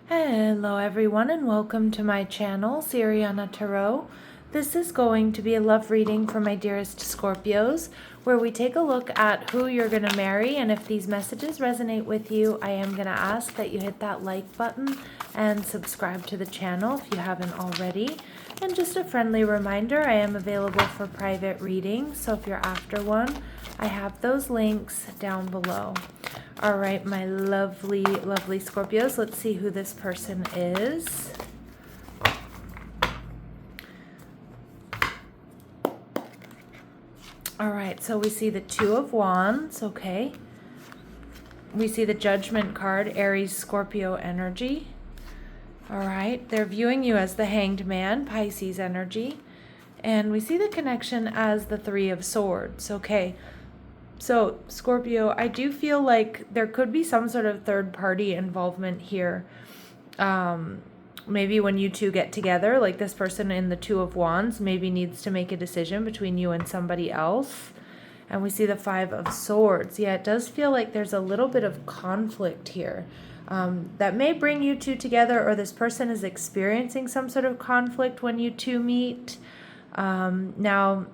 Hello everyone and welcome to my channel, Siriana Tarot. This is going to be a love reading for my dearest Scorpios, where we take a look at who you're going to marry, and if these messages resonate with you, I am going to ask that you hit that like button and subscribe to the channel if you haven't already. And just a friendly reminder, I am available for private readings, so if you're after one, I have those links down below. All right, my lovely, lovely Scorpios, let's see who this person is. All right, so we see the Two of Wands, okay. We see the Judgment card, Aries, Scorpio energy. All right, they're viewing you as the Hanged Man, Pisces energy. And we see the connection as the Three of Swords, okay. So, Scorpio, I do feel like there could be some sort of third-party involvement here. Maybe when you two get together, like this person in the Two of Wands maybe needs to make a decision between you and somebody else. And we see the Five of Swords. Yeah, it does feel like there's a little bit of conflict here. That may bring you two together, or this person is experiencing some sort of conflict when you two meet. Now,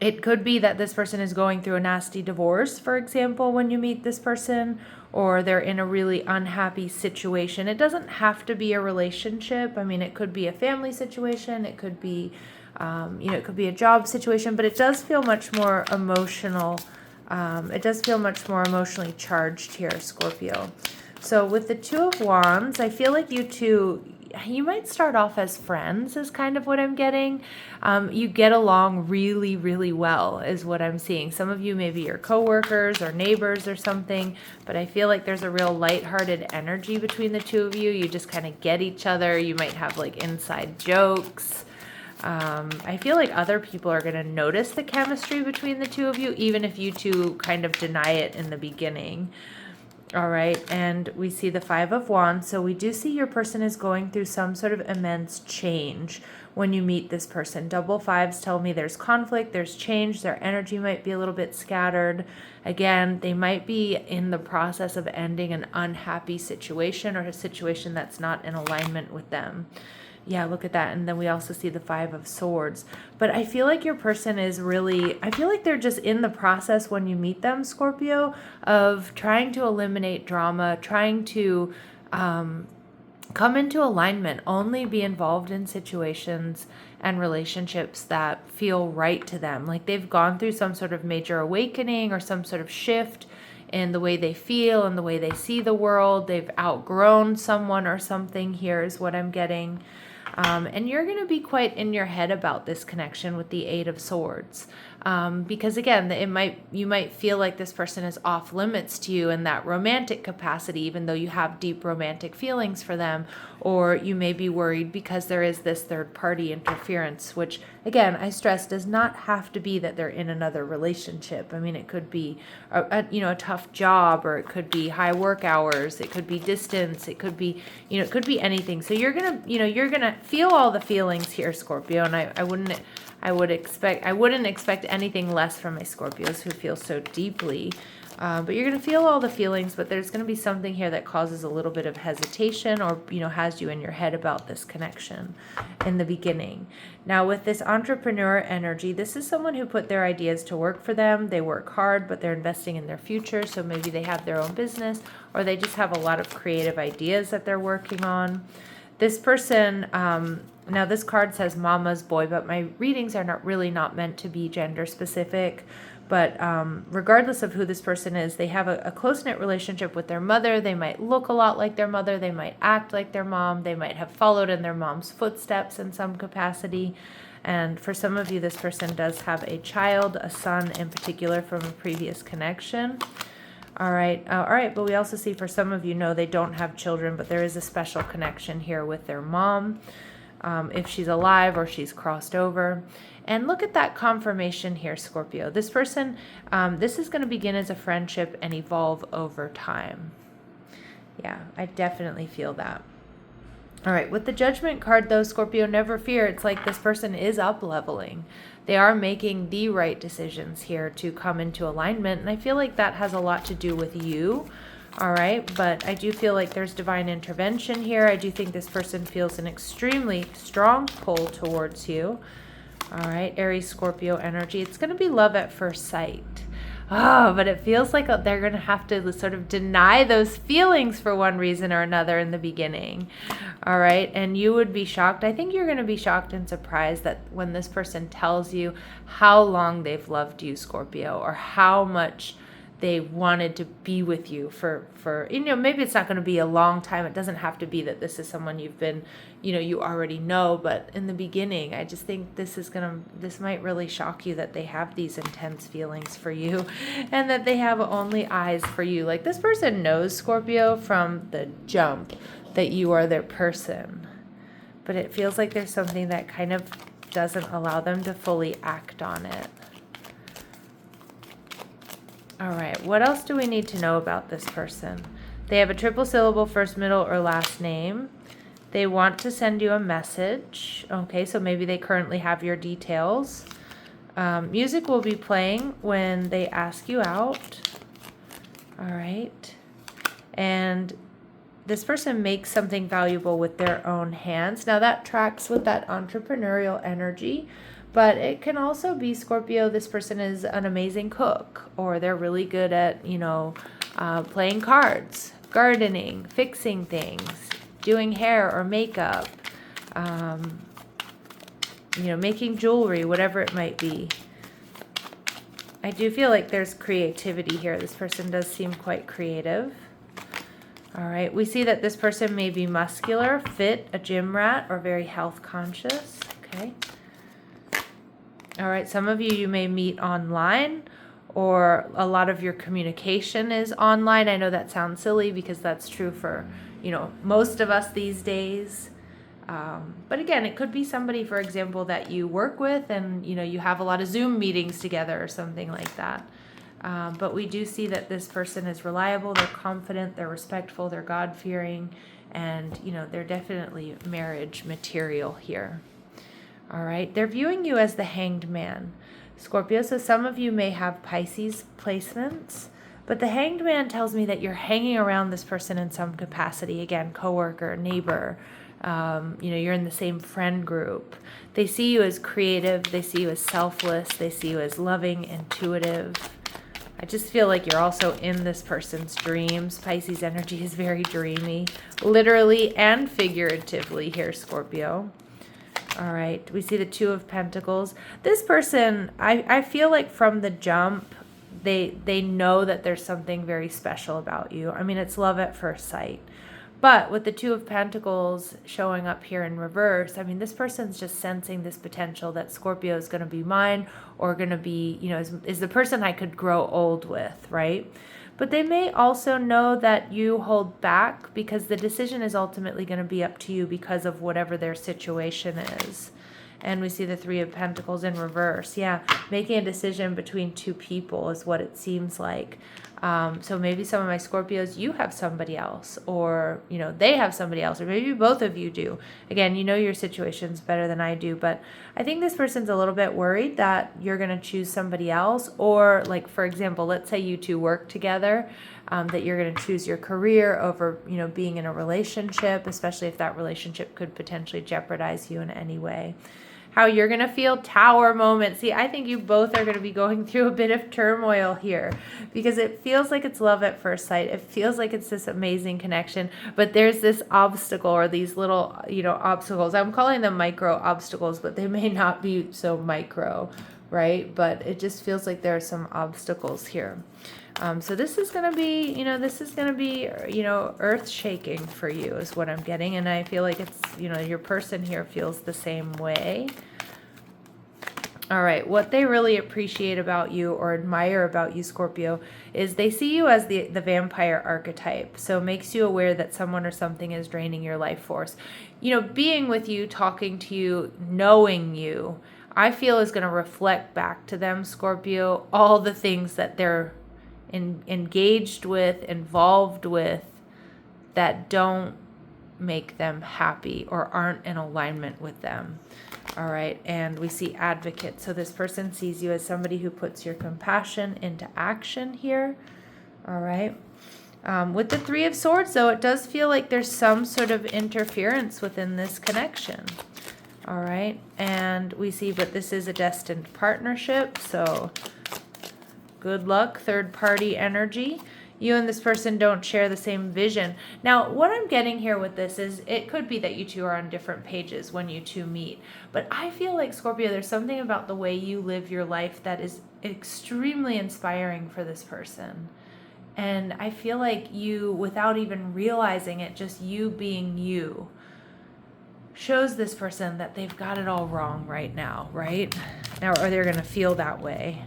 it could be that this person is going through a nasty divorce, for example, when you meet this person, or they're in a really unhappy situation. It doesn't have to be a relationship. I mean, it could be a family situation. It could be, it could be a job situation, but it does feel much more emotional. It does feel much more emotionally charged here, Scorpio. So with the Two of Wands, I feel like you two, you might start off as friends is kind of what I'm getting. You get along really, really well is what I'm seeing. Some of you maybe your coworkers or neighbors or something, but I feel like there's a real lighthearted energy between the two of you. You just kind of get each other. You might have like inside jokes. I feel like other people are going to notice the chemistry between the two of you, even if you two kind of deny it in the beginning. All right, and we see the Five of Wands. So we do see your person is going through some sort of immense change when you meet this person. Double fives tell me there's conflict, there's change, their energy might be a little bit scattered. Again, they might be in the process of ending an unhappy situation or a situation that's not in alignment with them. Yeah, look at that. And then we also see the Five of Swords. But I feel like your person is really, I feel like they're just in the process when you meet them, Scorpio, of trying to eliminate drama, trying to come into alignment, only be involved in situations and relationships that feel right to them. Like they've gone through some sort of major awakening or some sort of shift in the way they feel and the way they see the world. They've outgrown someone or something here is what I'm getting. And you're going to be quite in your head about this connection with the Eight of Swords. Because again, you might feel like this person is off limits to you in that romantic capacity, even though you have deep romantic feelings for them, or you may be worried because there is this third party interference, which again, I stress does not have to be that they're in another relationship. I mean, it could be a tough job, or it could be high work hours. It could be distance. It could be, it could be anything. So you're going to feel all the feelings here, Scorpio. And I wouldn't expect anything less from my Scorpios who feel so deeply. But you're going to feel all the feelings, but there's going to be something here that causes a little bit of hesitation, or, has you in your head about this connection in the beginning. Now, with this entrepreneur energy, this is someone who put their ideas to work for them. They work hard, but they're investing in their future. So maybe they have their own business, or they just have a lot of creative ideas that they're working on. This person, now this card says mama's boy, but my readings are not meant to be gender specific. But regardless of who this person is, they have a close-knit relationship with their mother. They might look a lot like their mother. They might act like their mom. They might have followed in their mom's footsteps in some capacity. And for some of you, this person does have a child, a son in particular, from a previous connection. All right, but we also see for some of you, no, they don't have children, but there is a special connection here with their mom, if she's alive or she's crossed over. And look at that confirmation here, Scorpio. This person, this is going to begin as a friendship and evolve over time. Yeah, I definitely feel that. All right, with the Judgment card, though, Scorpio, never fear. It's like this person is up-leveling. They are making the right decisions here to come into alignment, and I feel like that has a lot to do with you. All right, but I do feel like there's divine intervention here. I do think this person feels an extremely strong pull towards you. All right, Aries, Scorpio energy. It's going to be love at first sight. Oh, but it feels like they're going to have to sort of deny those feelings for one reason or another in the beginning. All right, and you would be shocked. I think you're going to be shocked and surprised that when this person tells you how long they've loved you, Scorpio, or how much they wanted to be with you for maybe it's not going to be a long time. It doesn't have to be that this is someone you've been, you already know, but in the beginning, I just think this might really shock you that they have these intense feelings for you and that they have only eyes for you. Like, this person knows, Scorpio, from the jump that you are their person, but it feels like there's something that kind of doesn't allow them to fully act on it. All right, what else do we need to know about this person? They have a triple syllable first, middle, or last name. They want to send you a message. Okay, so maybe they currently have your details. Music will be playing when they ask you out. All right. And this person makes something valuable with their own hands. Now that tracks with that entrepreneurial energy. But it can also be, Scorpio, this person is an amazing cook, or they're really good at, playing cards, gardening, fixing things, doing hair or makeup, making jewelry, whatever it might be. I do feel like there's creativity here. This person does seem quite creative. All right, we see that this person may be muscular, fit, a gym rat, or very health conscious. Okay. All right, some of you may meet online, or a lot of your communication is online. I know that sounds silly because that's true for, most of us these days. But again, it could be somebody, for example, that you work with and, you have a lot of Zoom meetings together or something like that. But we do see that this person is reliable, they're confident, they're respectful, they're God-fearing, and, they're definitely marriage material here. All right, they're viewing you as the Hanged Man, Scorpio. So some of you may have Pisces placements, but the Hanged Man tells me that you're hanging around this person in some capacity. Again, coworker, neighbor, you're in the same friend group. They see you as creative. They see you as selfless. They see you as loving, intuitive. I just feel like you're also in this person's dreams. Pisces energy is very dreamy, literally and figuratively here, Scorpio. All right, we see the Two of Pentacles. This person, I feel like from the jump, they know that there's something very special about you. I mean, it's love at first sight. But with the Two of Pentacles showing up here in reverse, I mean, this person's just sensing this potential that Scorpio is going to be mine, or going to be, is the person I could grow old with, right? But they may also know that you hold back because the decision is ultimately going to be up to you because of whatever their situation is. And we see the Three of Pentacles in reverse. Yeah, making a decision between two people is what it seems like. So maybe some of my Scorpios, you have somebody else, or, they have somebody else, or maybe both of you do. Again, your situations better than I do, but I think this person's a little bit worried that you're going to choose somebody else, or like, for example, let's say you two work together, that you're going to choose your career over, being in a relationship, especially if that relationship could potentially jeopardize you in any way. How you're going to feel, Tower moment. See, I think you both are going to be going through a bit of turmoil here because it feels like it's love at first sight. It feels like it's this amazing connection, but there's this obstacle, or these little, obstacles. I'm calling them micro obstacles, but they may not be so micro, right? But it just feels like there are some obstacles here. So this is going to be, earth shaking for you is what I'm getting. And I feel like it's, your person here feels the same way. All right, what they really appreciate about you or admire about you, Scorpio, is they see you as the vampire archetype. So it makes you aware that someone or something is draining your life force. Being with you, talking to you, knowing you, I feel is going to reflect back to them, Scorpio, all the things that they're engaged with, involved with, that don't make them happy or aren't in alignment with them. All right, and we see advocate. So this person sees you as somebody who puts your compassion into action here. All right. With the Three of Swords, though, it does feel like there's some sort of interference within this connection. All right, and we see, but this is a destined partnership, so good luck, third-party energy. You and this person don't share the same vision. Now, what I'm getting here with this is it could be that you two are on different pages when you two meet. But I feel like, Scorpio, there's something about the way you live your life that is extremely inspiring for this person. And I feel like you, without even realizing it, just you being you, shows this person that they've got it all wrong right now, right? Now, or they're going to feel that way.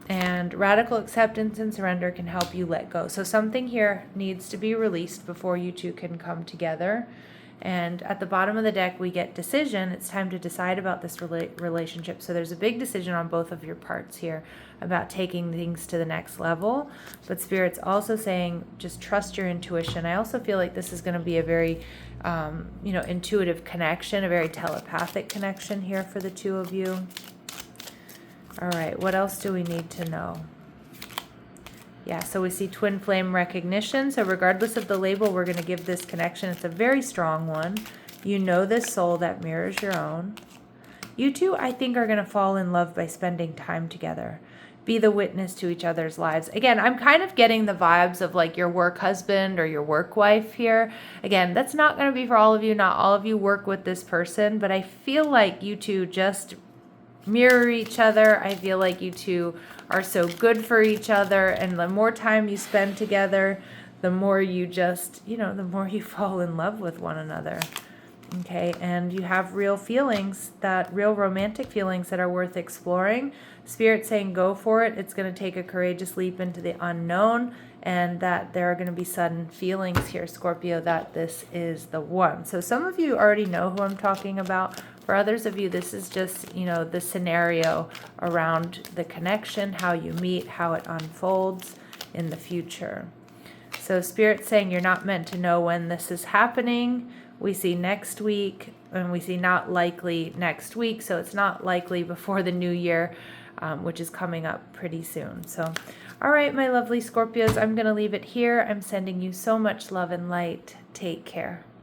And radical acceptance and surrender can help you let go. So something here needs to be released before you two can come together. And at the bottom of the deck, we get decision. It's time to decide about this relationship. So there's a big decision on both of your parts here about taking things to the next level. But Spirit's also saying, just trust your intuition. I also feel like this is going to be a very, intuitive connection, a very telepathic connection here for the two of you. All right, what else do we need to know? Yeah, so we see twin flame recognition. So regardless of the label, we're going to give this connection. It's a very strong one. You know this soul that mirrors your own. You two, I think, are going to fall in love by spending time together. Be the witness to each other's lives. Again, I'm kind of getting the vibes of like your work husband or your work wife here. Again, that's not going to be for all of you. Not all of you work with this person, but I feel like you two just mirror each other. I feel like you two are so good for each other, and the more time you spend together, the more you just, the more you fall in love with one another. Okay, and you have real feelings, real romantic feelings that are worth exploring. Spirit saying go for it. It's going to take a courageous leap into the unknown, and that there are going to be sudden feelings here, Scorpio, that this is the one. So some of you already know who I'm talking about. For others of you, this is just, the scenario around the connection, how you meet, how it unfolds in the future. So Spirit's saying you're not meant to know when this is happening. We see next week, and we see not likely next week, so it's not likely before the new year, which is coming up pretty soon. So, all right, my lovely Scorpios, I'm going to leave it here. I'm sending you so much love and light. Take care.